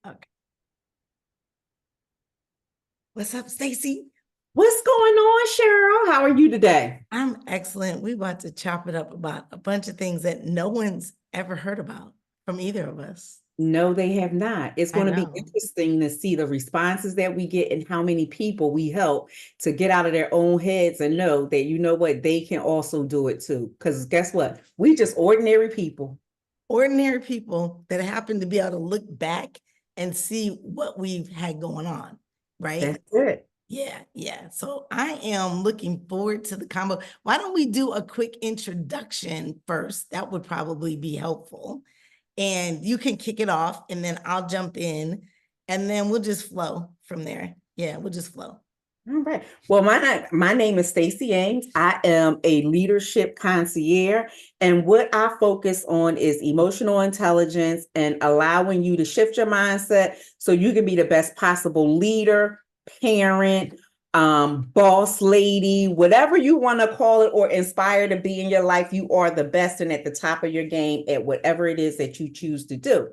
Okay. What's up, Stacy? What's going on, Cheryl? How are you today? I'm excellent. We about to chop it up about a bunch of things that no one's ever heard about from either of us. No, they have not. It's I going to be know. interesting to see the responses that we get and how many people we help to get out of their own heads and know that, you know what, they can also do it too. Because guess what? We just ordinary people. Ordinary people that happen to be able to look back and see what we've had going on, right? That's it. Yeah, yeah. So I am looking forward to the combo. Why don't we do a quick introduction first? That would probably be helpful. And you can kick it off, and then I'll jump in, and then we'll just flow from there. Yeah, we'll just flow. All right. Well, my name is Stacey Ames. I am a leadership concierge, and what I focus on is emotional intelligence and allowing you to shift your mindset so you can be the best possible leader, parent, boss lady, whatever you want to call it, or inspire to be in your life. You are the best and at the top of your game at whatever it is that you choose to do.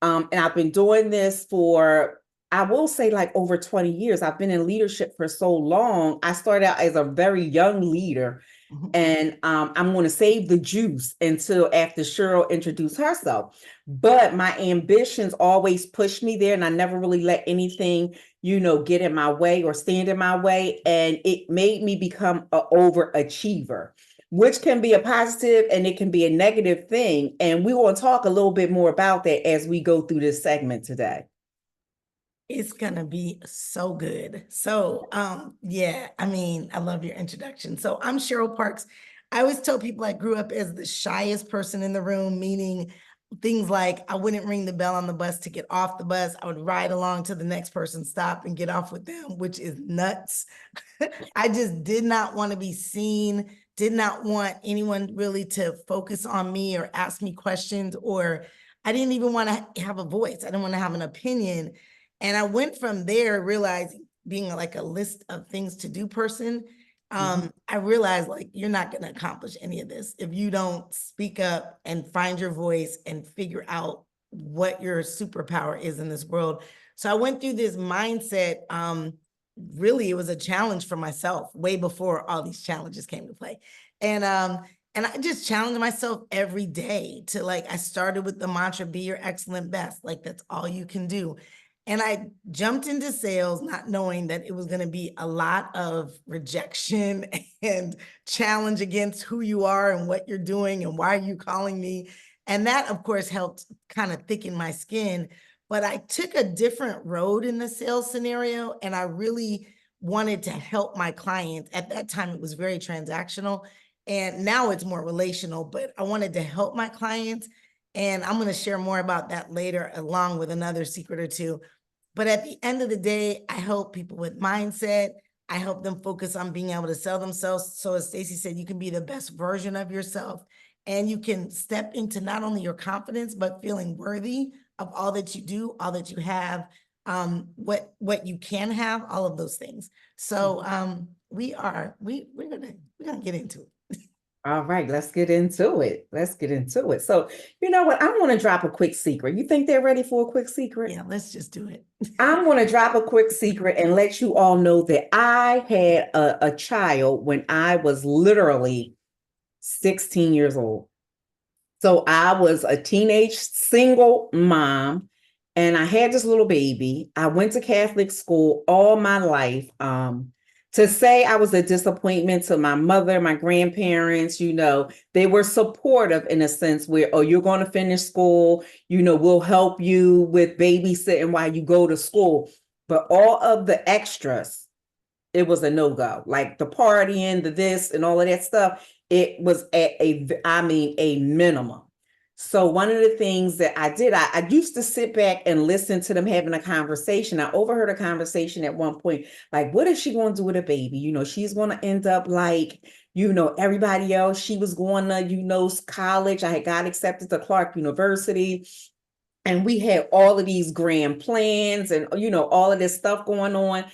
And I've been doing this for, I will say, like over 20 years. I've been in leadership for so long. I started out as a very young leader, Mhm. and I'm going to save the juice until after Cheryl introduced herself. But my ambitions always pushed me there, and I never really let anything, get in my way or stand in my way. And it made me become an overachiever, which can be a positive and it can be a negative thing. And we want to talk a little bit more about that as we go through this segment today. It's gonna be so good. So, yeah, I mean, I love your introduction. So I'm Cheryl Parks. I always tell people I grew up as the shyest person in the room, meaning things like I wouldn't ring the bell on the bus to get off the bus. I would ride along to the next person's stop and get off with them, which is nuts. I just did not want to be seen, did not want anyone really to focus on me or ask me questions, or I didn't even want to have a voice. I didn't want to have an opinion. And I went from there, realizing being like a list of things to do person. Mhm. I realized like you're not going to accomplish any of this if you don't speak up and find your voice and figure out what your superpower is in this world. So I went through this mindset. Really, it was a challenge for myself way before all these challenges came to play. And I just challenge myself every day to like, I started with the mantra, be your excellent best. Like that's all you can do. And I jumped into sales not knowing that it was going to be a lot of rejection and challenge against who you are and what you're doing and why are you calling me. And that, of course, helped kind of thicken my skin. But I took a different road in the sales scenario, and I really wanted to help my clients. At that time, it was very transactional, and now it's more relational, but I wanted to help my clients. And I'm going to share more about that later, along with another secret or two. But at the end of the day, I help people with mindset. I help them focus on being able to sell themselves. So as Stacey said, you can be the best version of yourself, and you can step into not only your confidence, but feeling worthy of all that you do, all that you have, what you can have, all of those things. So we're gonna get into it. All right, let's get into it. Let's get into it. So, you know what? I'm going to drop a quick secret. You think they're ready for a quick secret? Yeah, let's just do it. I'm going to drop a quick secret and let you all know that I had a child when I was literally 16 years old. So I was a teenage single mom and I had this little baby. I went to Catholic school all my life. To say I was a disappointment to my mother, my grandparents, they were supportive in a sense where, oh, you're going to finish school, we'll help you with babysitting while you go to school. But all of the extras, it was a no-go. Like the partying, the this and all of that stuff, it was at a minimum. So one of the things that I did, I used to sit back and listen to them having a conversation. I overheard a conversation at one point, like, what is she going to do with a baby? She's going to end up like, everybody else. She was going to, college. I had got accepted to Clark University. And we had all of these grand plans and, all of this stuff going on.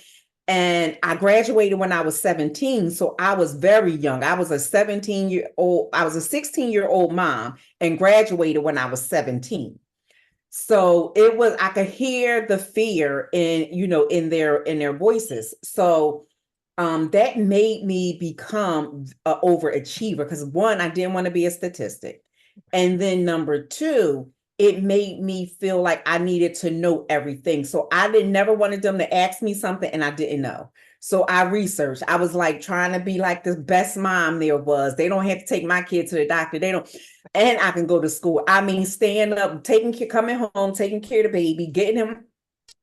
And I graduated when I was 17. So I was very young. I was a 16-year-old mom and graduated when I was 17. So it was, I could hear the fear in, in their voices. So that made me become an overachiever because one, I didn't want to be a statistic. And then number two, it made me feel like I needed to know everything. So I didn't never wanted them to ask me something and I didn't know. So I researched. I was like trying to be like the best mom there was. They don't have to take my kid to the doctor. They don't, and I can go to school. I mean, staying up, taking care, coming home, taking care of the baby, getting him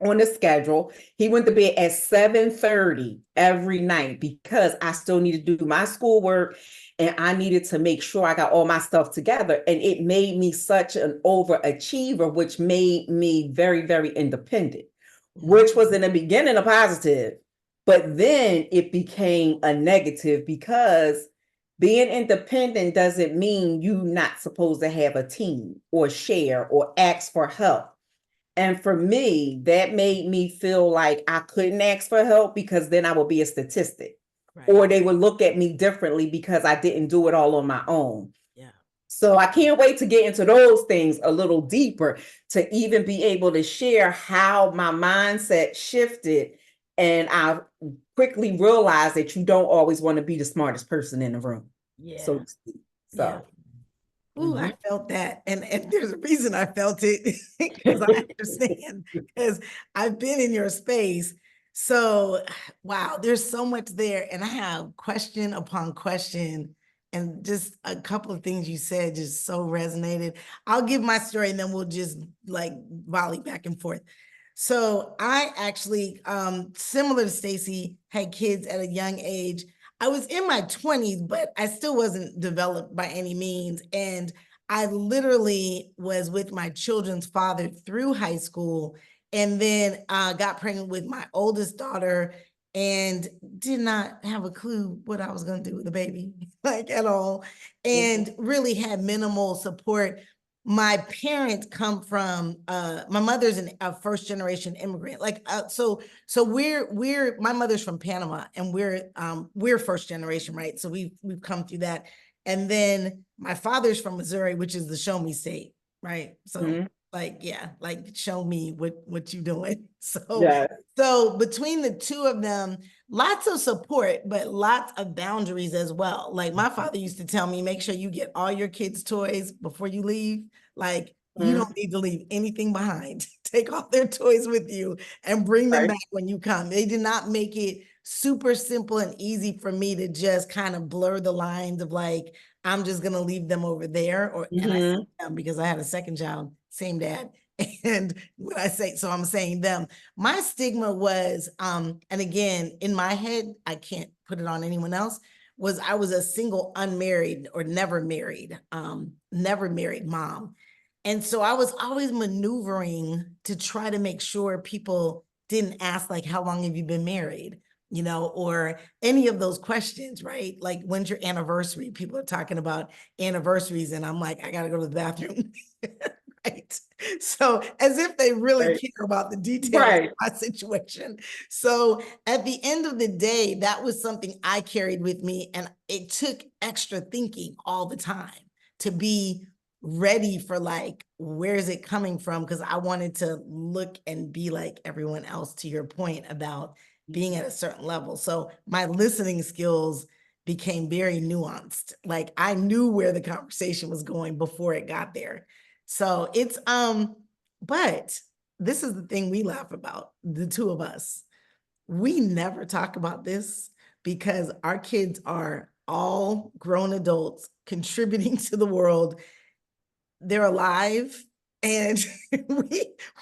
on the schedule. He went to bed at 7:30 every night because I still needed to do my schoolwork and I needed to make sure I got all my stuff together. And it made me such an overachiever, which made me very, very independent, which was in the beginning a positive. But then it became a negative because being independent doesn't mean you're not supposed to have a team or share or ask for help. And for me, that made me feel like I couldn't ask for help because then I would be a statistic. Right. Or they would look at me differently because I didn't do it all on my own. Yeah. So I can't wait to get into those things a little deeper to even be able to share how my mindset shifted. And I quickly realized that you don't always want to be the smartest person in the room. Yeah. So to speak. So Ooh, I felt that. And there's a reason I felt it because I understand because I've been in your space. So wow, there's so much there. And I have question upon question. And just a couple of things you said just so resonated. I'll give my story and then we'll just like volley back and forth. So I actually, similar to Stacy, had kids at a young age. I was in my 20s, but I still wasn't developed by any means. And I literally was with my children's father through high school and then got pregnant with my oldest daughter and did not have a clue what I was going to do with the baby, like at all. And really had minimal support. My parents come from my mother's a first generation immigrant, like so we're my mother's from Panama and we're first generation, right? So we've come through that. And then my father's from Missouri, which is the show me state, right? So like, yeah, like show me what you doing. So yeah. so between the two of them, lots of support, but lots of boundaries as well. Like my father used to tell me, make sure you get all your kids' toys before you leave. Like you don't need to leave anything behind. Take all their toys with you and bring them back when you come. They did not make it super simple and easy for me to just kind of blur the lines of like, I'm just gonna leave them over there. Or and I say them because I had a second child, same dad. And when I say, so I'm saying them, my stigma was, and again, in my head, I can't put it on anyone else, was I was a single unmarried or never married mom. And so I was always maneuvering to try to make sure people didn't ask like, how long have you been married? You know, or any of those questions, right? Like, when's your anniversary? People are talking about anniversaries and I'm like, I gotta go to the bathroom. Right. So as if they really care about the details of my situation. So at the end of the day, that was something I carried with me. And it took extra thinking all the time to be ready for like, where is it coming from? Because I wanted to look and be like everyone else, to your point about being at a certain level. So my listening skills became very nuanced. Like I knew where the conversation was going before it got there. So it's, but this is the thing we laugh about, the two of us. We never talk about this because our kids are all grown adults contributing to the world. They're alive. And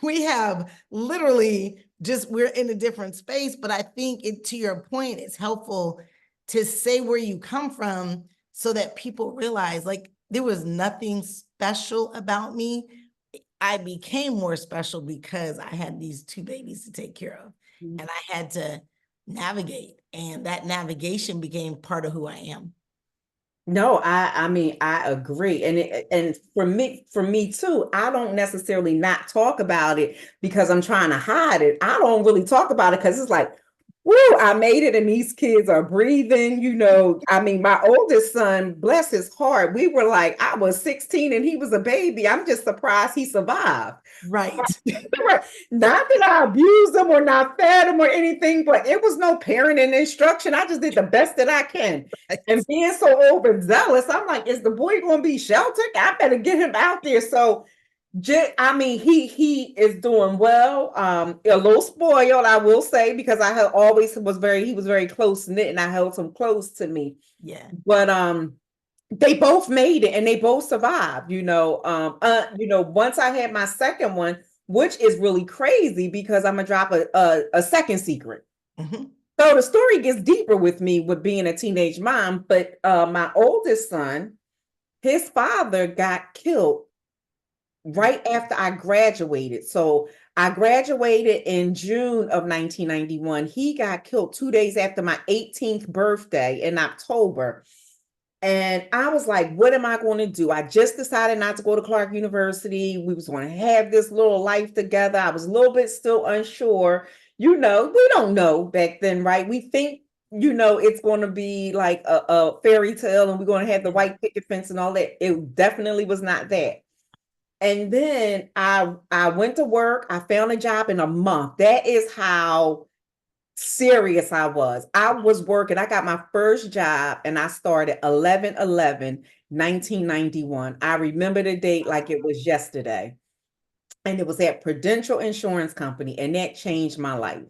we have literally just, we're in a different space, but I think it, to your point, it's helpful to say where you come from so that people realize like there was nothing special about me. I became more special because I had these two babies to take care of and I had to navigate, and that navigation became part of who I am. No, I mean, I agree. And for me too, I don't necessarily not talk about it because I'm trying to hide it. I don't really talk about it because it's like, Woo, I made it, and these kids are breathing. I mean, my oldest son, bless his heart, we were like, I was 16 and he was a baby. I'm just surprised he survived. Right. Right. Not that I abused him or not fed him or anything, but it was no parenting instruction. I just did the best that I can. And being so overzealous, I'm like, is the boy going to be sheltered? I better get him out there. So I mean, he is doing well. A little spoiled, I will say, because I had always he was very close knit, and I held him close to me. Yeah. But they both made it, and they both survived. Once I had my second one, which is really crazy because I'm gonna drop a second secret. Mhm. So the story gets deeper with me with being a teenage mom. But my oldest son, his father got killed right after I graduated. So I graduated in June of 1991. He got killed 2 days after my 18th birthday in October. And I was like, what am I going to do? I just decided not to go to Clark University. We was going to have this little life together. I was a little bit still unsure. We don't know back then, right? We think, it's going to be like a fairy tale and we're going to have the white picket fence and all that. It definitely was not that. And then I went to work. I found a job in a month. That is how serious I was. I was working. I got my first job and I started 11/11/1991. I remember the date like it was yesterday. And it was at Prudential Insurance Company. And that changed my life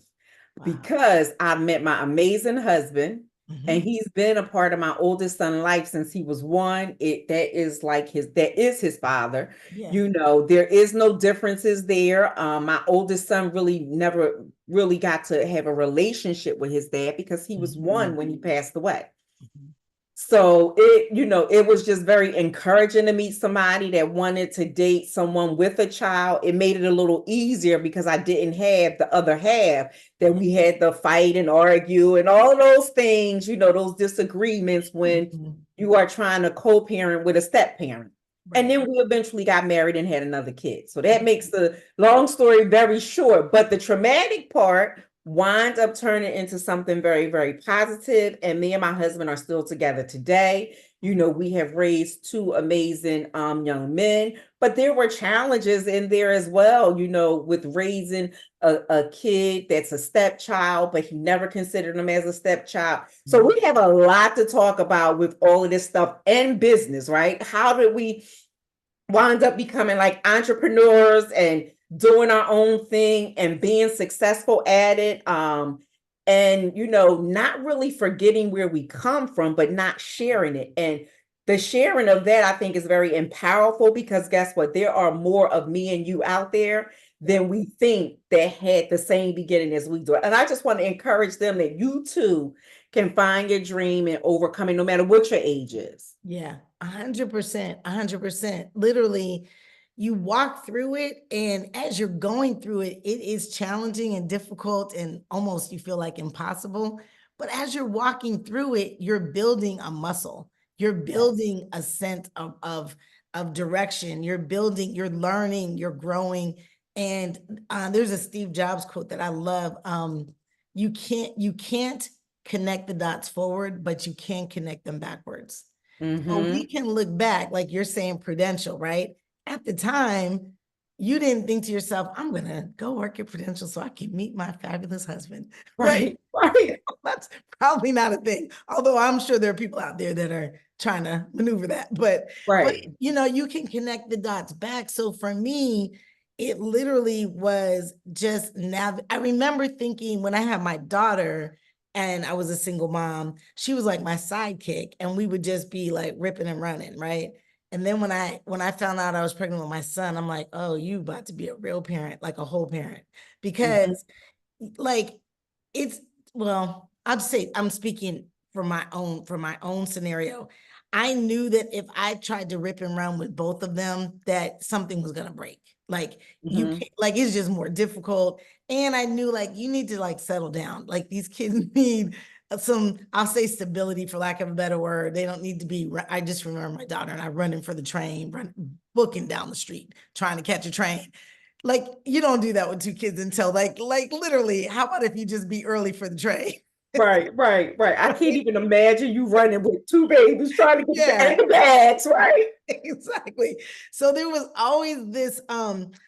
because I met my amazing husband. And he's been a part of my oldest son's life since he was one. That is his father. Yeah. There is no differences there. My oldest son really never really got to have a relationship with his dad because he was one when he passed away. So it was just very encouraging to meet somebody that wanted to date someone with a child. It made it a little easier because I didn't have the other half that we had to fight and argue and all those things, those disagreements when you are trying to co-parent with a step parent. Right. And then we eventually got married and had another kid. So that makes the long story very short. But the traumatic part winds up turning into something very, very positive. And me and my husband are still together today. We have raised two amazing young men, but there were challenges in there as well, with raising a kid that's a stepchild, but he never considered him as a stepchild. So we have a lot to talk about with all of this stuff and business, right? How did we wind up becoming like entrepreneurs and doing our own thing and being successful at it? And not really forgetting where we come from, but not sharing it. And the sharing of that, I think, is very powerful because guess what? There are more of me and you out there than we think that had the same beginning as we do. And I just want to encourage them that you too can find your dream and overcome it no matter what your age is. Yeah, 100%, 100%. Literally, you walk through it, and as you're going through it, it is challenging and difficult and almost you feel like impossible. But as you're walking through it, you're building a muscle. You're building a sense of direction. You're building, you're learning, you're growing. And there's a Steve Jobs quote that I love. You can't connect the dots forward, but you can connect them backwards. So we can look back, like you're saying, Prudential, right? At the time, you didn't think to yourself, I'm going to go work at Prudential so I can meet my fabulous husband. Right. That's probably not a thing. Although I'm sure there are people out there that are trying to maneuver that. But you can connect the dots back. So for me, it literally was just I remember thinking when I had my daughter and I was a single mom, she was like my sidekick and we would just be like ripping and running, right? And then when I found out I was pregnant with my son, I'm like, oh, you about to be a real parent, like a whole parent. Because like well, I'll just say I'm speaking for my own scenario. I knew that if I tried to rip and run with both of them, that something was gonna break. Like you can't, like it's just more difficult. And I knew like you need to like settle down. Like these kids need some, I'll say stability for lack of a better word. They don't need to be, I just remember my daughter and I running for the train, booking down the street, trying to catch a train. Like, you don't do that with two kids until like literally, how about if you just be early for the train? Right, right, right. I can't even imagine you running with two babies trying to get Yeah. and the bags, right? Exactly. So there was always this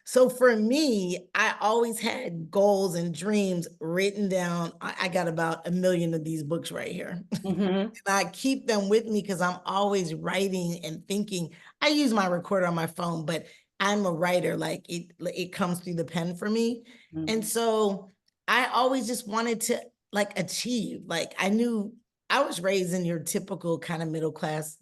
so for me, I always had goals and dreams written down. I got about 1 million of these books right here. Mm-hmm. And I keep them with me because I'm always writing and thinking. I use my recorder on my phone, but I'm a writer. Like it comes through the pen for me. Mm-hmm. And so I always just wanted to like achieve. Like I knew I was raised in your typical kind of middle class,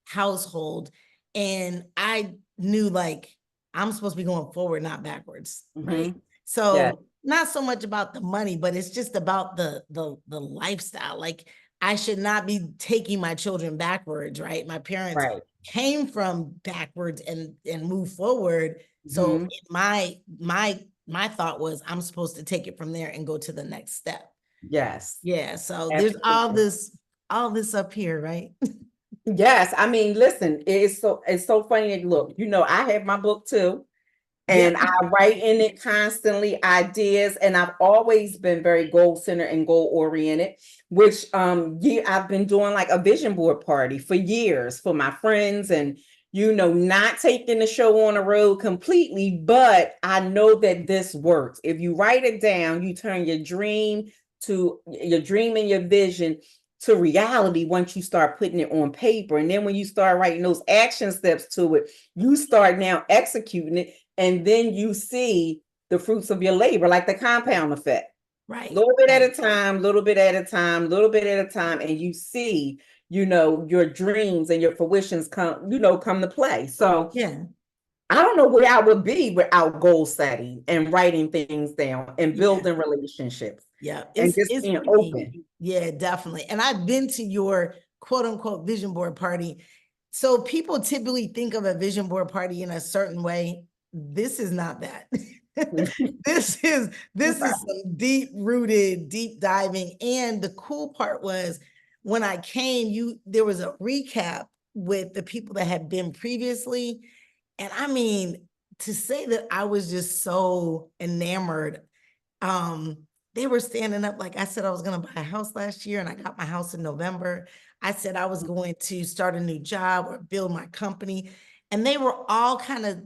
household. And I knew like I'm supposed to be going forward, not backwards. Right. Mm-hmm. Yeah, So not so much about the money, but it's just about the lifestyle. Like I should not be taking my children backwards, right? My parents right. came from backwards and move forward. So Mm-hmm. my thought was I'm supposed to take it from there and go to the next step. Yes, Yeah. So there's absolutely. all this up here, right? Yes, I mean, listen, it's so funny. Look, I have my book too, Yeah. and I write in it constantly ideas, and I've always been very goal centered and goal oriented. Which yeah, I've been doing like a vision board party for years for my friends, and not taking the show on the road completely, but I know that this works. If you write it down, you turn your dream and your vision to reality once you start putting it on paper. And then when you start writing those action steps to it, you start now executing it. And then you see the fruits of your labor, like the compound effect. Right. Little bit at Right. a time, little bit at a time, little bit at a time. And you see, your dreams and your fruitions come to play. So Yeah. I don't know where I would be without goal setting and writing things down and Yeah. building relationships Yeah. and just It's being pretty. open. Yeah, definitely. And I've been to your quote unquote vision board party. So people typically think of a vision board party in a certain way. This is not that. This is some deep rooted, deep diving. And the cool part was when I came, there was a recap with the people that had been previously. And I mean, to say that I was just so enamored, um, they were standing up like I said I was going to buy a house last year and I got my house in November. I said I was going to start a new job or build my company. And they were all kind of,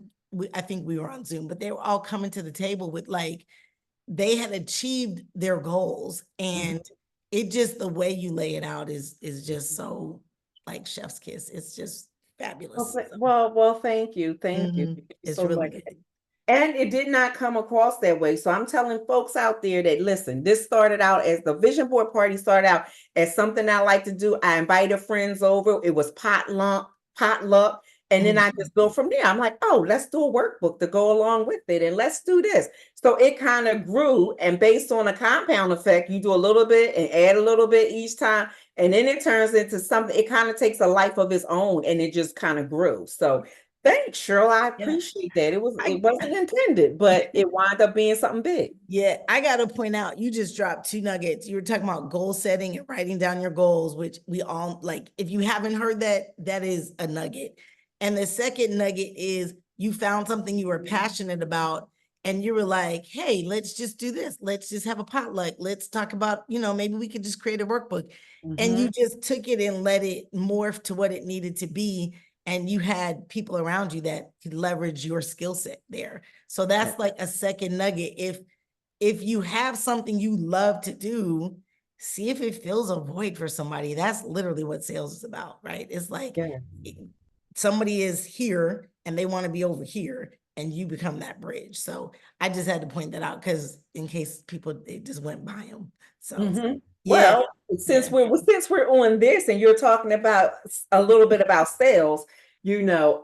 I think we were on Zoom, but they were all coming to the table with like, they had achieved their goals. And it just, the way you lay it out is just so like chef's kiss. It's just Well, fabulous. thank you. Thank you. Thank you It's so really much. good. And it did not come across that way. So I'm telling folks out there that listen, this started out as the vision board party started out as something I like to do. I invited friends over. It was potluck. And then I just go from there. I'm like, oh, let's do a workbook to go along with it. And let's do this. So it kind of grew. And based on a compound effect, you do a little bit and add a little bit each time. And then it turns into something, it kind of takes a life of its own and it just kind of grew. So thanks, Cheryl. I Yeah. appreciate that. It I, wasn't intended, but it wound up being something big. Yeah, I got to point out, you just dropped two nuggets. You were talking about goal setting and writing down your goals, which we all like. If you haven't heard that, that is a nugget. And the second nugget is you found something you were passionate about and you were like, hey, let's just do this. Let's just have a potluck. Let's talk about, maybe we could just create a workbook. And you just took it and let it morph to what it needed to be. And you had people around you that could leverage your skill set there. So that's like a second nugget. If you have something you love to do, see if it fills a void for somebody. That's literally what sales is about, right? It's like somebody is here and they want to be over here and you become that bridge. So I just had to point that out because in case people, it just went by them. So yeah. Well, since we're on this and you're talking about a little bit about sales, you're no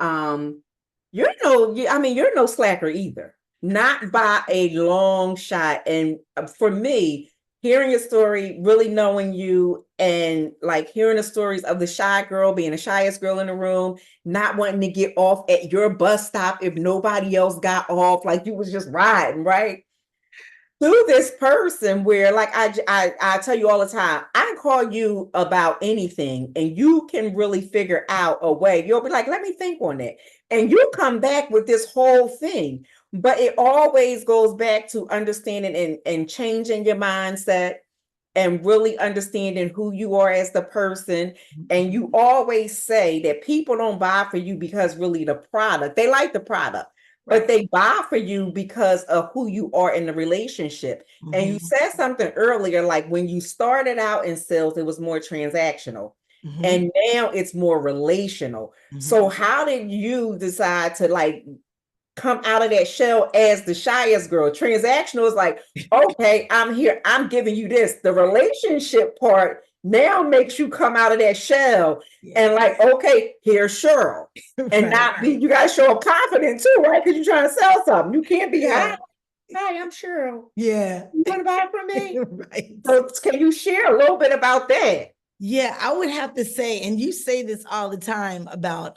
slacker either, not by a long shot. And for me, hearing your story, really knowing you, and like hearing the stories of the shy girl being the shyest girl in the room, not wanting to get off at your bus stop if nobody else got off, like you was just riding, right? To this person where like I tell you all the time, I can call you about anything and you can really figure out a way. You'll be like, let me think on it. And you come back with this whole thing. But it always goes back to understanding and changing your mindset and really understanding who you are as the person. And you always say that people don't buy for you because really the product, they like the product, but Right. they buy for you because of who you are in the relationship. And you Mhm, said something earlier, like when you started out in sales, it was more transactional. mhm, And now it's more relational. mhm. So how did you decide to like come out of that shell as the shyest girl? Transactional is like, okay, I'm here, I'm giving you this. The relationship part now makes you come out of that shell Yeah. and like, okay, here's Cheryl. And Right. not be, you gotta show up confident too, right? Because you're trying to sell something. You can't be, Yeah. hi, I'm Cheryl. Yeah. You want to buy it from me? Right. So can you share a little bit about that? Yeah, I would have to say, and you say this all the time about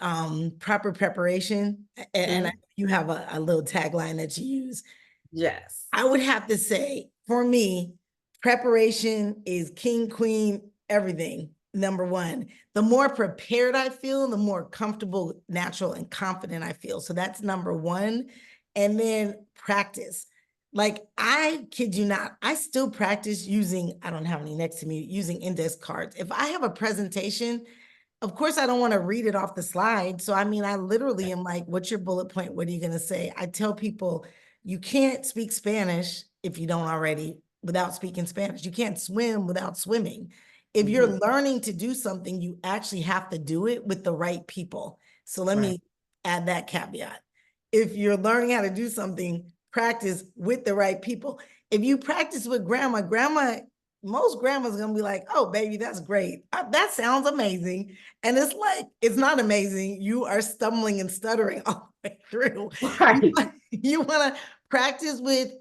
proper preparation, and Mhm. you have a little tagline that you use. Yes. I would have to say, for me, preparation is king, queen, everything. Number one, the more prepared I feel, the more comfortable, natural, and confident I feel. So that's number one. And then practice. Like, I kid you not, I still practice using, I don't have any next to me, using index cards. If I have a presentation, of course, I don't want to read it off the slide. So, I mean, I literally am like, what's your bullet point? What are you going to say? I tell people, you can't speak Spanish if you don't already without speaking Spanish. You can't swim without swimming. If you're Mhm. learning to do something, you actually have to do it with the right people. So let Right. me add that caveat. If you're learning how to do something, practice with the right people. If you practice with grandma, most grandmas gonna be like, "Oh, baby, that's great. That sounds amazing." And it's like, it's not amazing. You are stumbling and stuttering all the way through. You, Right. you want to practice with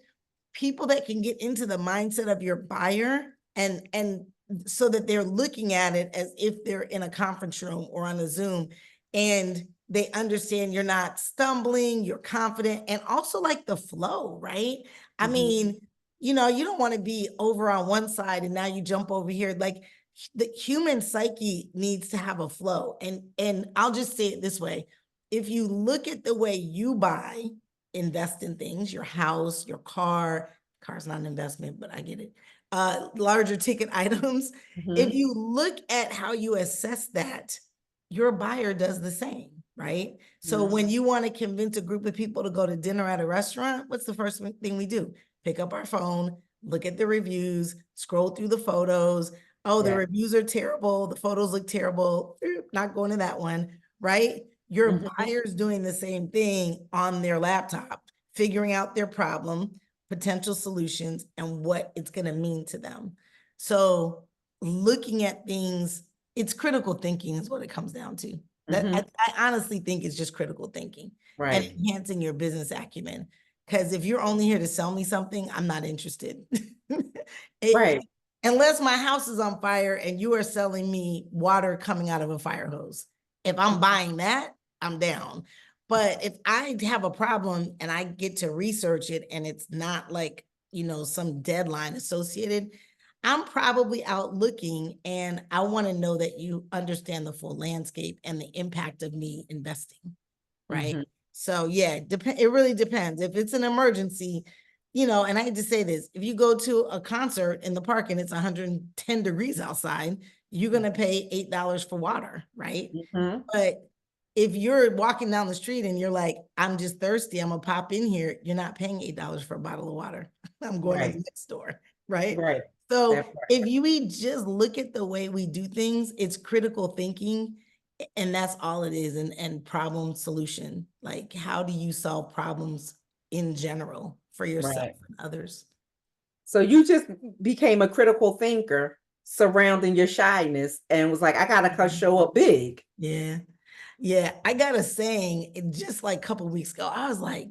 people that can get into the mindset of your buyer and so that they're looking at it as if they're in a conference room or on a Zoom and they understand you're not stumbling, you're confident, and also like the flow, right? I Mhm. mean, you don't want to be over on one side and now you jump over here. Like, the human psyche needs to have a flow. And I'll just say it this way. If you look at the way you buy, invest in things, your house, your car's not an investment, but I get it. Larger ticket items. If Mhm. you look at how you assess that, your buyer does the same, right? So Mhm. when you want to convince a group of people to go to dinner at a restaurant, what's the first thing we do? Pick up our phone, look at the reviews, scroll through the photos. Oh, the Yeah. reviews are terrible. The photos look terrible. Not going to that one, right? Your Mhm. buyer's doing the same thing on their laptop, figuring out their problem, potential solutions, and what it's going to mean to them. So, looking at things, it's critical thinking, is what it comes down to. That Mhm. I honestly think is just critical thinking and Right. enhancing your business acumen. Because if you're only here to sell me something, I'm not interested. Right. Unless my house is on fire and you are selling me water coming out of a fire hose. If I'm buying that, I'm down. But if I have a problem and I get to research it and it's not like, some deadline associated, I'm probably out looking and I want to know that you understand the full landscape and the impact of me investing, right? Mhm. So yeah, it really depends. If it's an emergency, and I hate to say this, if you go to a concert in the park and it's 110 degrees outside, you're gonna pay $8 for water, right? Mhm. But if you're walking down the street and you're like, I'm just thirsty, I'm gonna pop in here, you're not paying $8 for a bottle of water. I'm going to the Right. next store, right? Right. So That part. if we just look at the way we do things, it's critical thinking, and that's all it is, and problem solution. Like, how do you solve problems in general for yourself Right. and others? So you just became a critical thinker surrounding your shyness and was like, I gotta show up big. Yeah. Yeah. I got a saying just like a couple weeks ago. I was like,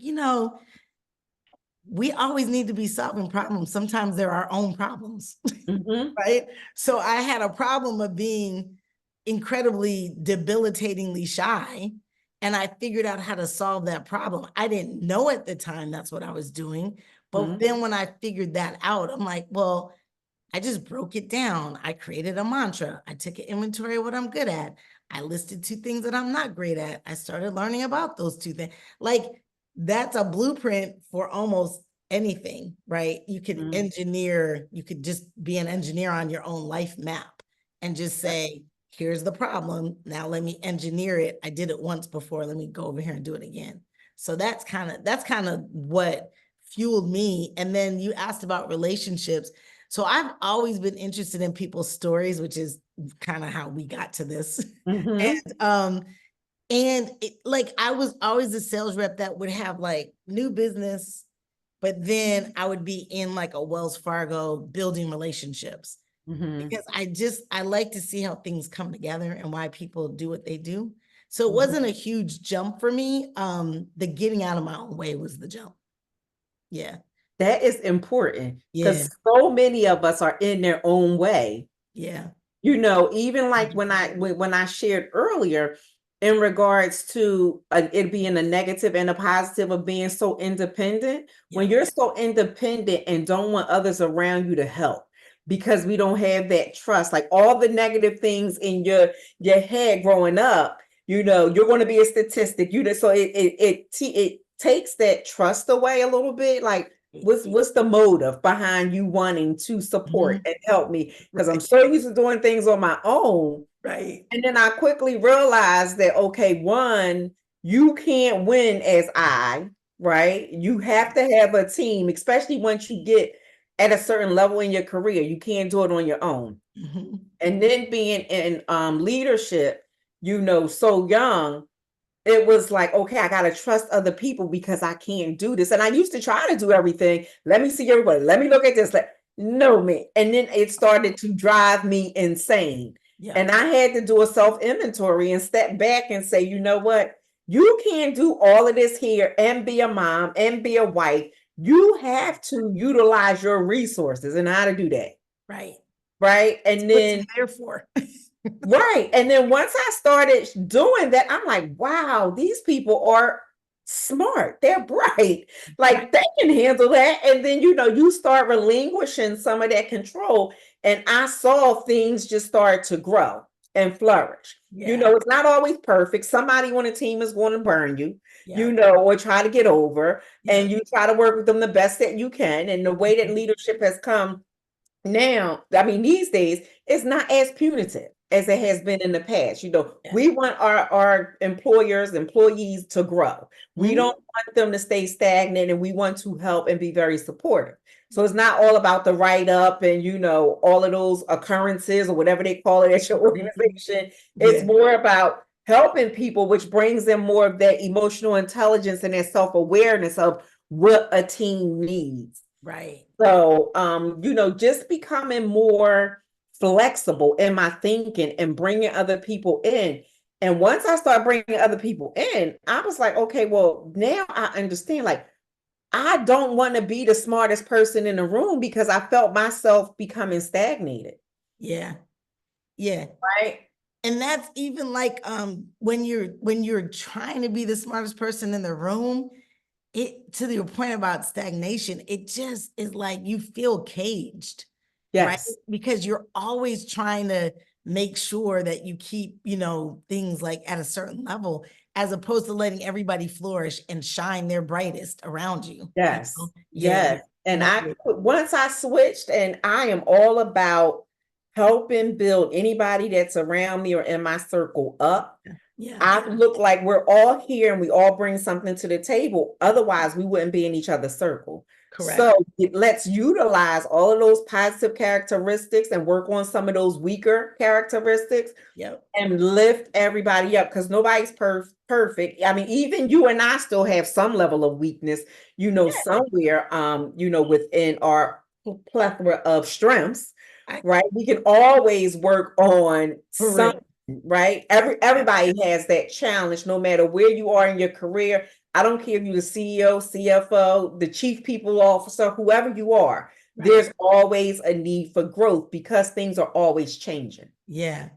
we always need to be solving problems. Sometimes they're our own problems, Mhm. right? So I had a problem of being incredibly debilitatingly shy, and I figured out how to solve that problem. I didn't know at the time that's what I was doing. But Mhm. then when I figured that out, I'm like, well, I just broke it down. I created a mantra. I took an inventory of what I'm good at. I listed two things that I'm not great at. I started learning about those two things. Like, that's a blueprint for almost anything, right? You could Mhm. engineer, you could just be an engineer on your own life map and just say, here's the problem. Now let me engineer it. I did it once before. Let me go over here and do it again. So that's kind of what fueled me. And then you asked about relationships. So I've always been interested in people's stories, which is kind of how we got to this. Mhm. And like I was always a sales rep that would have like new business, but then I would be in like a Wells Fargo building relationships Mhm. because I like to see how things come together and why people do what they do. So it Mhm. wasn't a huge jump for me. The getting out of my own way was the jump. Yeah. That is important Yeah. because so many of us are in their own way. Yeah. You know, even like when I shared earlier in regards to it being a negative and a positive of being so independent, when Yeah. you're so independent and don't want others around you to help because we don't have that trust, like all the negative things in your head growing up, you know, you're going to be a statistic. You know, so it takes that trust away a little bit. Like, what's the motive behind you wanting to support Mhm. and help me? Because I'm Right. so used to doing things on my own. Right. And then I quickly realized that, okay, one, you can't win as I, right? You have to have a team, especially once you get at a certain level in your career. You can't do it on your own. Mhm. And then being in leadership, you know, so young, it was like, okay, I gotta trust other people because I can't do this. And I used to try to do everything. Let me see everybody. Let me look at this. Like, no, me. And then it started to drive me insane. Yeah. And I had to do a self inventory and step back and say, you know what? You can't do all of this here and be a mom and be a wife. You have to utilize your resources and how to do that. Right. Right. That's And what you're then there for. right. And then once I started doing that, I'm like, wow, these people are smart. They're bright. Like they can handle that. And then, you know, you start relinquishing some of that control. And I saw things just start to grow and flourish. You Yeah. know, it's not always perfect. Somebody on a team is going to burn you, Yeah. you know, or try to get over. Yeah. And you try to work with them the best that you can. And the way that leadership has come now, I mean, these days, it's not as punitive as it has been in the past. You know, Yeah. we want our employees to grow. We Mhm. don't want them to stay stagnant, and we want to help and be very supportive. So it's not all about the write up and, you know, all of those occurrences or whatever they call it at your organization. It's Yeah. more about helping people, which brings them more of that emotional intelligence and that self awareness of what a team needs. Right. So, you know, just becoming more flexible in my thinking and bringing other people in. And once I start bringing other people in, I was like, okay, well, now I understand. Like, I don't want to be the smartest person in the room because I felt myself becoming stagnated. Yeah. Yeah. Right. And that's even like when you're trying to be the smartest person in the room, it to your point about stagnation, it just is like you feel caged, right? Yes. Because you're always trying to make sure that you keep, things like at a certain level, as opposed to letting everybody flourish and shine their brightest around you. Yes. Yeah. Yes. And No. once I switched, and I am all about helping build anybody that's around me or in my circle up. Yeah. I look like we're all here and we all bring something to the table. Otherwise, we wouldn't be in each other's circle. Correct. So let's utilize all of those positive characteristics and work on some of those weaker characteristics Yep. and lift everybody up because nobody's perfect. I mean, even you and I still have some level of weakness, you know, somewhere, you know, within our plethora of strengths, I, right? We can always work on for some, real. right? Everybody has that challenge, no matter where you are in your career. I don't care if you're the CEO, CFO, the chief people officer, whoever you are, Right. there's always a need for growth because things are always changing. Yeah.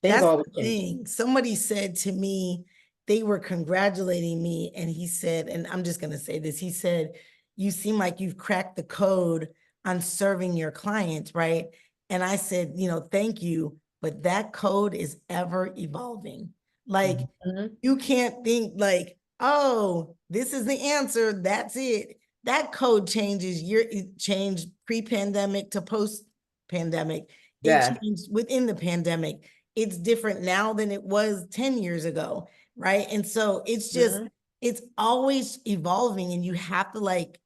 Things That's always the change. thing. Somebody said to me, they were congratulating me, and he said, and I'm just going to say this, he said, you seem like you've cracked the code on serving your clients, right? And I said, thank you, but that code is ever evolving. Like, Mhm. you can't think like, oh, this is the answer. That's it. That code changes. It changed pre-pandemic to post-pandemic. It Yeah. changed within the pandemic. It's different now than it was 10 years ago, right? And so it's just, Mhm. it's always evolving, and you have to, like,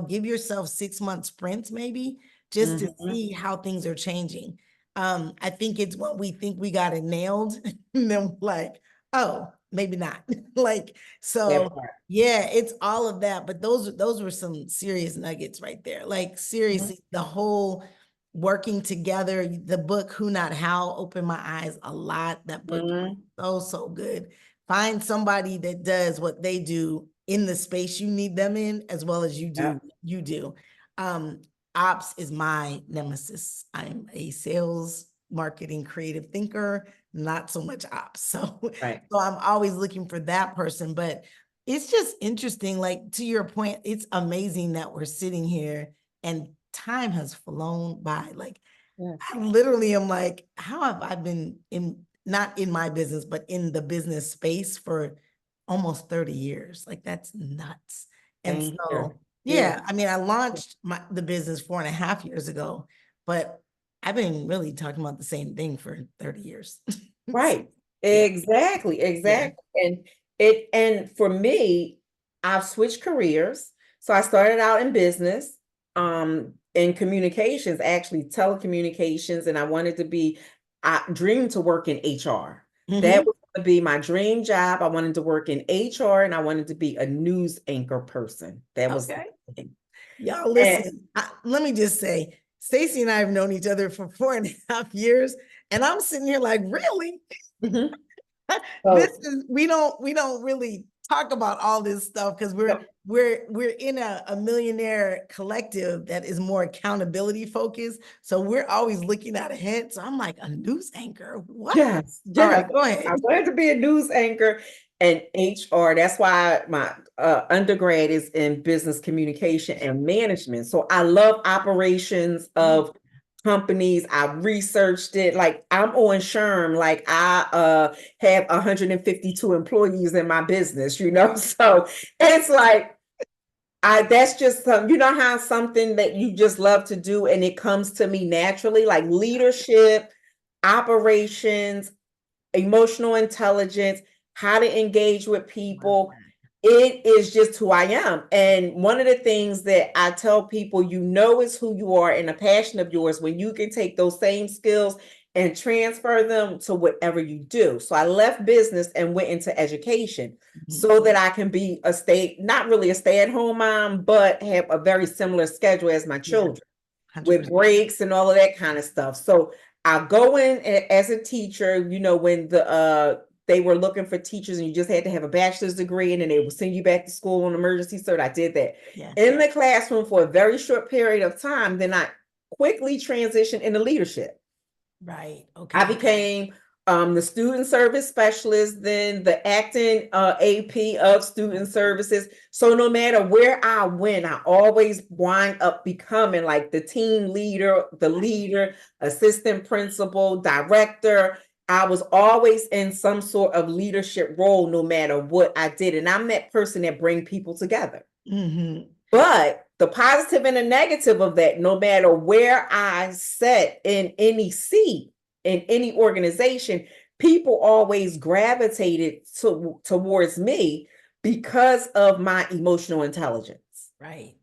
give yourself 6 month sprints maybe just to Mhm. see how things are changing. I think it's when we think we got it nailed, and then like, oh, maybe not. Like, That so part. yeah, it's all of that. But those were some serious nuggets right there. Like, Mhm. seriously, the whole working together, the book Who Not How opened my eyes a lot. That book is Mhm. so good. Find somebody that does what they do in the space you need them in, as well as you do. Yep. You do. Um, Ops is my nemesis. I'm a sales, marketing, creative thinker, not so much ops. So, Right. so I'm always looking for that person. But it's just interesting. Like, to your point, it's amazing that we're sitting here and time has flown by. Like, Yes. I literally am like, how have I been not in my business, but in the business space for almost 30 years? Like, that's nuts. And Same here. so, Yeah. yeah, I mean, I launched the business 4.5 years ago, but I've been really talking about the same thing for 30 years. Right. Yeah, Exactly. yeah. Exactly. And for me, I've switched careers. So I started out in business, in communications, actually telecommunications, and I dreamed to work in HR. That Mhm. was going to be my dream job. I wanted to work in HR and I wanted to be a news anchor person. That was the Okay. thing. Y'all And listen, let me just say, Stacey and I have known each other for 4.5 years, and I'm sitting here like, really? mhm. This So is, we don't really talk about all this stuff because we're in a millionaire collective that is more accountability focused. So we're always looking out ahead. So I'm like, a news anchor? What? yes, All right, yes. go I ahead. wanted to be a news anchor and HR. That's why my undergrad is in business communication and management. So I love operations Mm. of companies. I researched it. Like I'm on SHRM. Like I have 152 employees in my business, you know. So it's like that's just some, you know how something that you just love to do and it comes to me naturally, like leadership, operations, emotional intelligence, how to engage with Love people. that. It is just who I am. And one of the things that I tell people, is who you are and a passion of yours when you can take those same skills and transfer them to whatever you do. So I left business and went into education Mhm. so that I can be not really a stay-at-home mom, but have a very similar schedule as my Yeah, children with 100%. breaks and all of that kind of stuff. So I go in as a teacher, when they were looking for teachers and you just had to have a bachelor's degree and then they would send you back to school on emergency cert. I did that Yeah, in the classroom for a very short period of time. Then I quickly transitioned into leadership. right. I Okay. became the student service specialist, then the acting AP of student services. So no matter where I went, I always wind up becoming like the team leader, the leader, assistant principal, director. I was always in some sort of leadership role, no matter what I did. And I'm that person that bring people together. Hmm. But the positive and the negative of that, no matter where I sat in any seat in any organization, people always gravitated towards me because of my emotional intelligence. Right.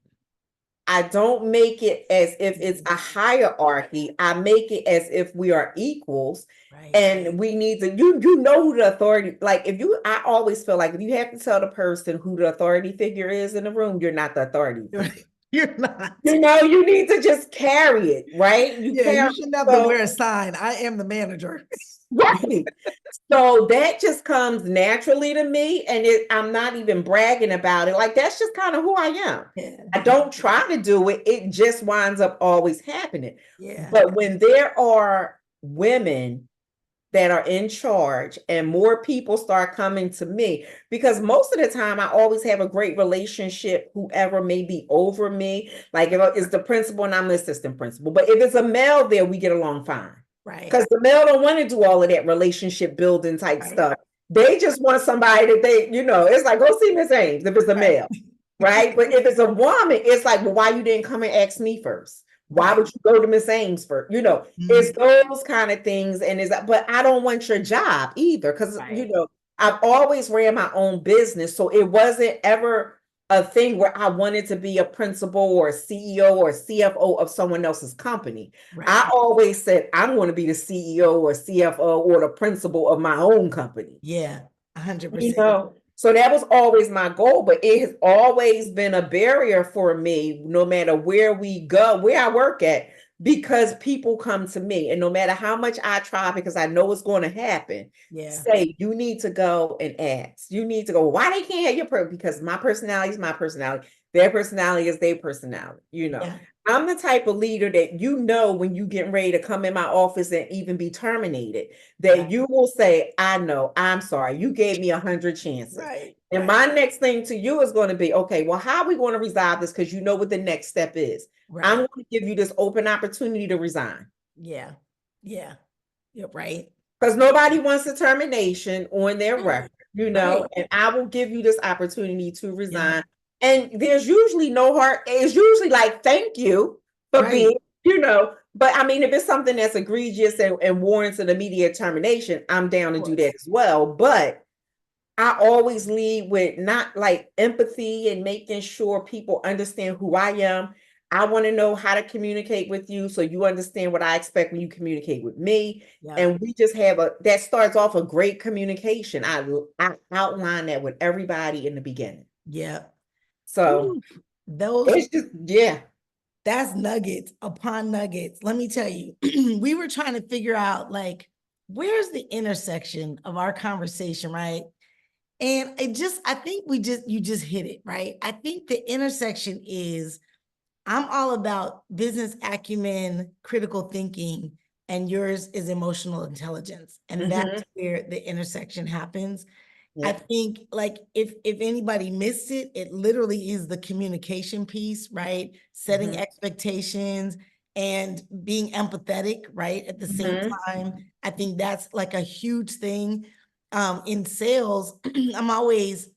I don't make it as if it's a hierarchy. I make it as if we are equals Right. and we need to you know who the authority, like if you I always feel like if you have to tell the person who the authority figure is in the room, you're not the authority You're, figure. you're not. You need to just carry it, right? You Yeah, carry you shouldn't have to so wear a sign. I am the manager. right. So that just comes naturally to me, and I'm not even bragging about it. Like that's just kind of who I am. Yeah. I don't try to do it. It just winds up always happening. Yeah. But when there are women that are in charge and more people start coming to me, because most of the time I always have a great relationship, whoever may be over me, like if it's the principal and I'm the assistant principal. But if it's a male there, we get along fine. Right. Because the male don't want to do all of that relationship building type Right. stuff. They just want somebody that they, it's like, go see Miss Ames if it's a Right. male, right? But if it's a woman, it's like, well, why you didn't come and ask me first? Why Right. would you go to Miss Ames first? Mhm. It's those kind of things. And but I don't want your job either. Cause Right. I've always ran my own business. So it wasn't ever a thing where I wanted to be a principal or a CEO or a CFO of someone else's company. Right. I always said, I'm going to be the CEO or CFO or the principal of my own company. Yeah. 100%. So that was always my goal, but it has always been a barrier for me, no matter where we go, where I work at, because people come to me, and no matter how much I try, because I know it's going to happen, Yeah. say, you need to go and ask. You need to go, why they can't have your because my personality is my personality. Their personality is their personality. Yeah. I'm the type of leader that when you getting ready to come in my office and even be terminated, that Right. you will say, I know, I'm sorry, you gave me 100 chances. Right. And Right. my next thing to you is going to be, okay, well, how are we going to resolve this? Because you know what the next step is. I'm Right. going to give you this open opportunity to resign. Yeah. Yeah. You're right. Because nobody wants a termination on their Right. record, Right. and I will give you this opportunity to Yeah. resign. And there's usually no hard, it's usually like, thank you for Right. being, but I mean, if it's something that's egregious and warrants an immediate termination, I'm down Of to do that course. as well. But I always lead with not like empathy and making sure people understand who I am. I want to know how to communicate with you so you understand what I expect when you communicate with me. Yeah. And we just have that starts off a great communication. I outline that with everybody in the beginning. Yeah. So Ooh, those it's just, yeah. that's nuggets upon nuggets. Let me tell you, we were trying to figure out like where's the intersection of our conversation, right? And I think you just hit it, right? I think the intersection is I'm all about business acumen, critical thinking, and yours is emotional intelligence. And Mm-hmm. that's where the intersection happens. I Yep. think like if anybody missed it, it literally is the communication piece, right? Setting Mm-hmm. expectations and being empathetic, right? At the same Mm-hmm. time, I think that's like a huge thing. In sales, I'm always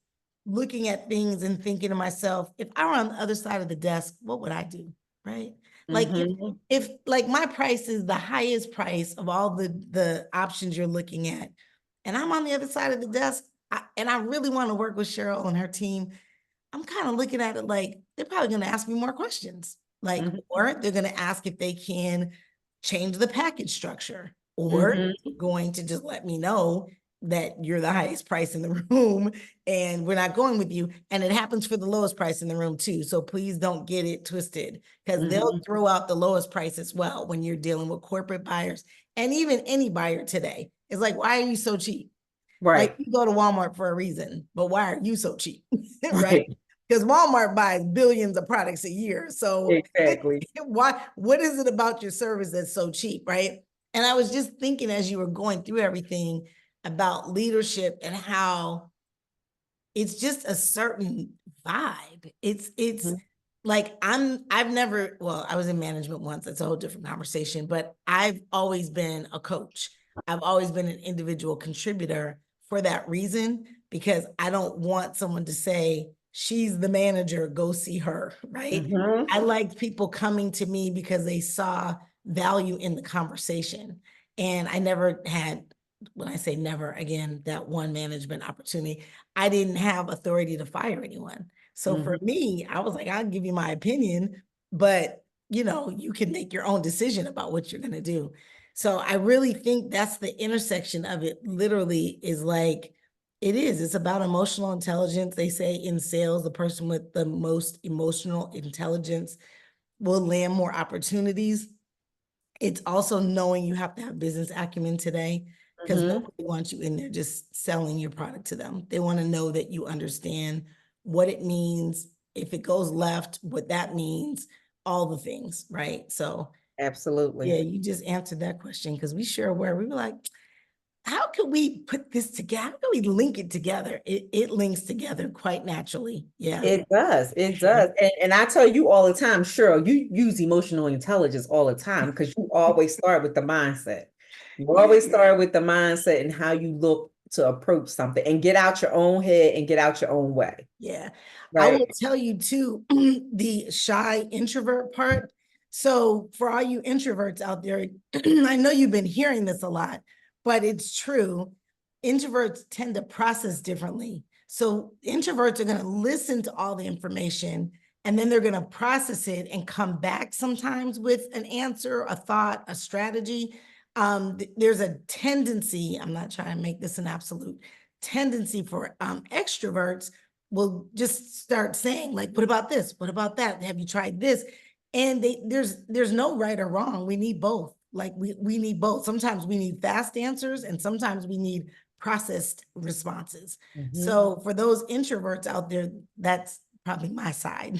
looking at things and thinking to myself, if I were on the other side of the desk, what would I do? Right? Like Mm-hmm. if like my price is the highest price of all the options you're looking at, and I'm on the other side of the desk, and I really want to work with Cheryl and her team, I'm kind of looking at it like they're probably going to ask me more questions. Like, Mm-hmm. or they're going to ask if they can change the package structure, or Mm-hmm. going to just let me know that you're the highest price in the room and we're not going with you. And it happens for the lowest price in the room too. So please don't get it twisted because they'll Mm-hmm. throw out the lowest price as well when you're dealing with corporate buyers and even any buyer today. It's like, why are you so cheap? Like Right. you go to Walmart for a reason, but why are you so cheap? Right? Right. Because Walmart buys billions of products a year. So Exactly. what is it about your service that's so cheap? Right. And I was just thinking as you were going through everything about leadership and how it's just a certain vibe. It's Mhm. like I've never, well, I was in management once, that's a whole different conversation, but I've always been a coach. I've always been an individual contributor for that reason, because I don't want someone to say, she's the manager, go see her, right? Mhm. I liked people coming to me because they saw value in the conversation. And I never had, when I say never, again, that one management opportunity, I didn't have authority to fire anyone. So for Mhm. me, I was like, I'll give you my opinion, but you can make your own decision about what you're going to do. So I really think that's the intersection of it. Literally is like, it's about emotional intelligence. They say in sales, the person with the most emotional intelligence will land more opportunities. It's also knowing you have to have business acumen today, because Mhm. nobody wants you in there just selling your product to them. They want to know that you understand what it means, if it goes left, what that means, all the things, right? So yeah, Absolutely. you just answered that question because we sure were. We were like, how can we put this together? How can we link it together? It links together quite naturally. Yeah, It does. for It sure. does. And I tell you all the time, Cheryl, you use emotional intelligence all the time because you always start with the mindset. You always start with the mindset and how you look to approach something and get out your own head and get out your own way. Yeah. I Right. will tell you too, the shy introvert part. So for all you introverts out there, I know you've been hearing this a lot, but it's true. Introverts tend to process differently. So introverts are going to listen to all the information and then they're going to process it and come back sometimes with an answer, a thought, a strategy. There's a tendency, I'm not trying to make this an absolute tendency for extroverts will just start saying like, what about this? What about that? Have you tried this? And there's no right or wrong. We need both. Like we need both. Sometimes we need fast answers and sometimes we need processed responses. So for those introverts out there, that's probably my side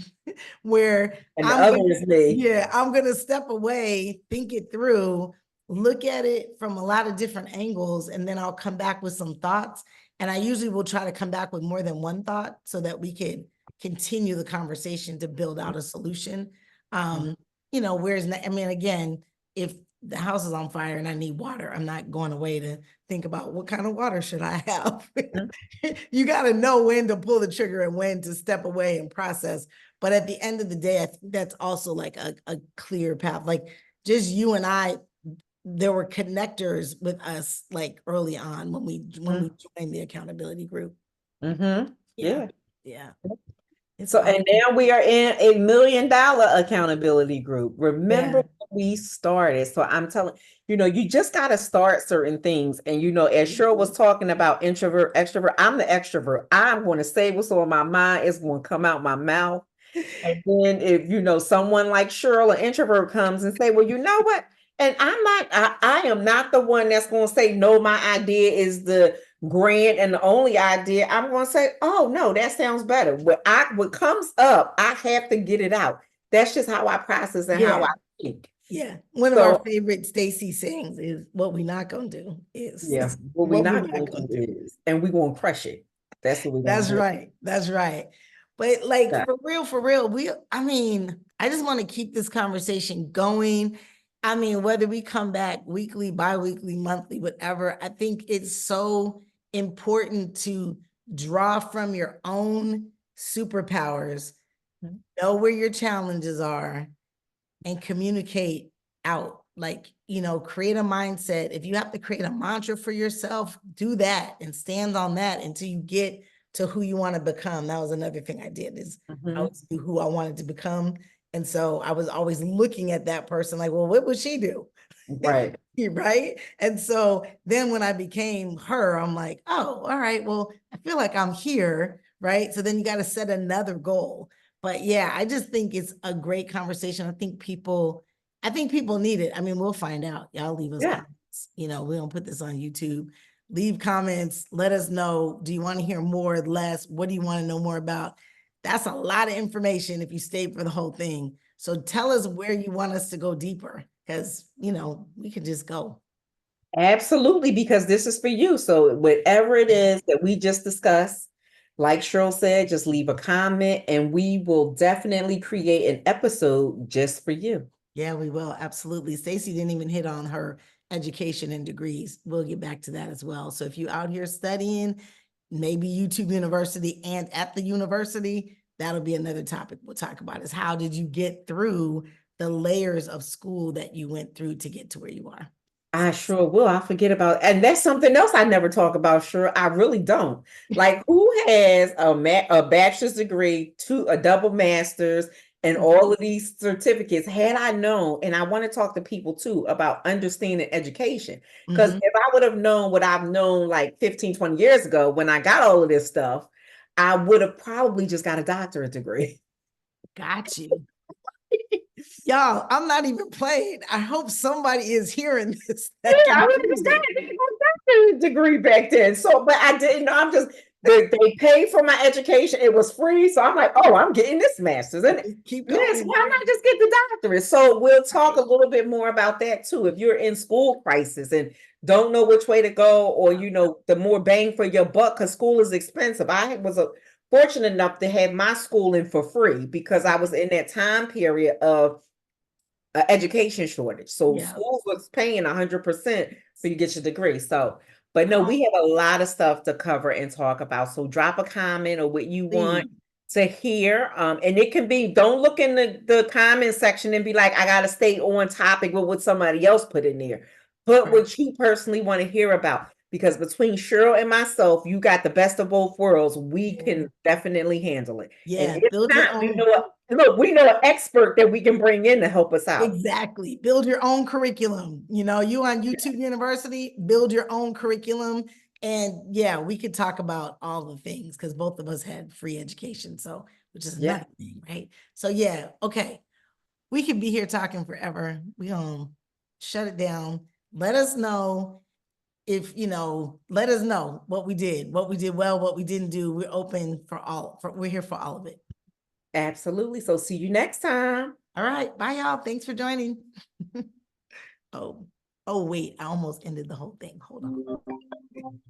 where And the other is me. yeah, I'm gonna step away, think it through, look at it from a lot of different angles, and then I'll come back with some thoughts. And I usually will try to come back with more than one thought so that we could continue the conversation to build out a solution. Whereas, I mean, again, if the house is on fire and I need water, I'm not going away to think about what kind of water should I have. You got to know when to pull the trigger and when to step away and process. But at the end of the day, I think that's also like a clear path. Like just you and I, there were connectors with us like early on when we joined the accountability group. Yeah. So and now we are in $1 million accountability group. Remember when we started. So I'm telling you just got to start certain things. And as Cheryl was talking about introvert, extrovert, I'm the extrovert. I'm going to say what's on my mind. It's going to come out my mouth. And then if someone like Cheryl, an introvert, comes and say, well, you know what? And I am not the one that's going to say, no, my idea is the grand and the only idea. I'm going to say, oh, no, that sounds better. What comes up, I have to get it out. That's just how I process and how I think. Yeah. One of our favorite Stacy sayings is what we're not going to do is. Yeah. What we're not going to do is. And we're going to crush it. That's what we're going to do. Right. That's right. But like for real, I just want to keep this conversation going. I mean, whether we come back weekly, bi-weekly, monthly, whatever, I think it's so important to draw from your own superpowers, know where your challenges are, and communicate out. Like, create a mindset. If you have to create a mantra for yourself, do that and stand on that until you get to who you want to become. That was another thing I did is I was who I wanted to become. And so I was always looking at that person like, well, what would she do? Right. Right. And so then when I became her, I'm like, oh, all right, well, I feel like I'm here. Right. So then you got to set another goal. But yeah, I just think it's a great conversation. I think people need it. I mean, we'll find out. Y'all leave us comments. We don't put this on YouTube. Leave comments. Let us know. Do you want to hear more, less? What do you want to know more about? That's a lot of information if you stayed for the whole thing. So tell us where you want us to go deeper because, we could just go. Absolutely, because this is for you. So whatever it is that we just discussed, like Cheryl said, just leave a comment and we will definitely create an episode just for you. Yeah, we will. Absolutely. Stacy didn't even hit on her education and degrees. We'll get back to that as well. So if you're out here studying, maybe YouTube University and at the university, that'll be another topic we'll talk about is how did you get through the layers of school that you went through to get to where you are? I sure will. I forget about, and that's something else I never talk about. Sure, I really don't. Like, who has a bachelor's degree, a double master's, and all of these certificates? Had I known, and I want to talk to people too about understanding education, because if I would have known what I've known like 15, 20 years ago when I got all of this stuff, I would have probably just got a doctorate degree. Got you. Y'all, I'm not even playing. I hope somebody is hearing this. Yeah, I was a degree back then. So, but I didn't know. I'm just they paid for my education. It was free. So I'm like, oh, I'm getting this master's. And yes, why not just get the doctorate? So we'll talk a little bit more about that too. If you're in school crisis and don't know which way to go, or the more bang for your buck, because school is expensive. I was fortunate enough to have my schooling for free because I was in that time period of education shortage. So school was paying 100% so you get your degree. So But no, Oh, we have a lot of stuff to cover and talk about. So drop a comment or what you want please. to hear. And it can be, don't look in the comment section and be like, I gotta stay on topic with what somebody else put in there. Put Right. what you personally want to hear about. Because between Cheryl and myself, you got the best of both worlds. We Yeah. can definitely handle it. And Yeah, if build your not, we own. know look, we know an expert that we can bring in to help us out. Exactly. Build your own curriculum. You know, you on YouTube University, build your own curriculum. And yeah, we could talk about all the things because both of us had free education. So, which is Yeah. another thing, right? So yeah, okay. We could be here talking forever. We gonna shut it down. Let us know if let us know what we did well, what we didn't do. We're open for we're here for all of it. Absolutely. So see you next time. All right. Bye, y'all. Thanks for joining. Oh, oh, wait. I almost ended the whole thing. Hold on.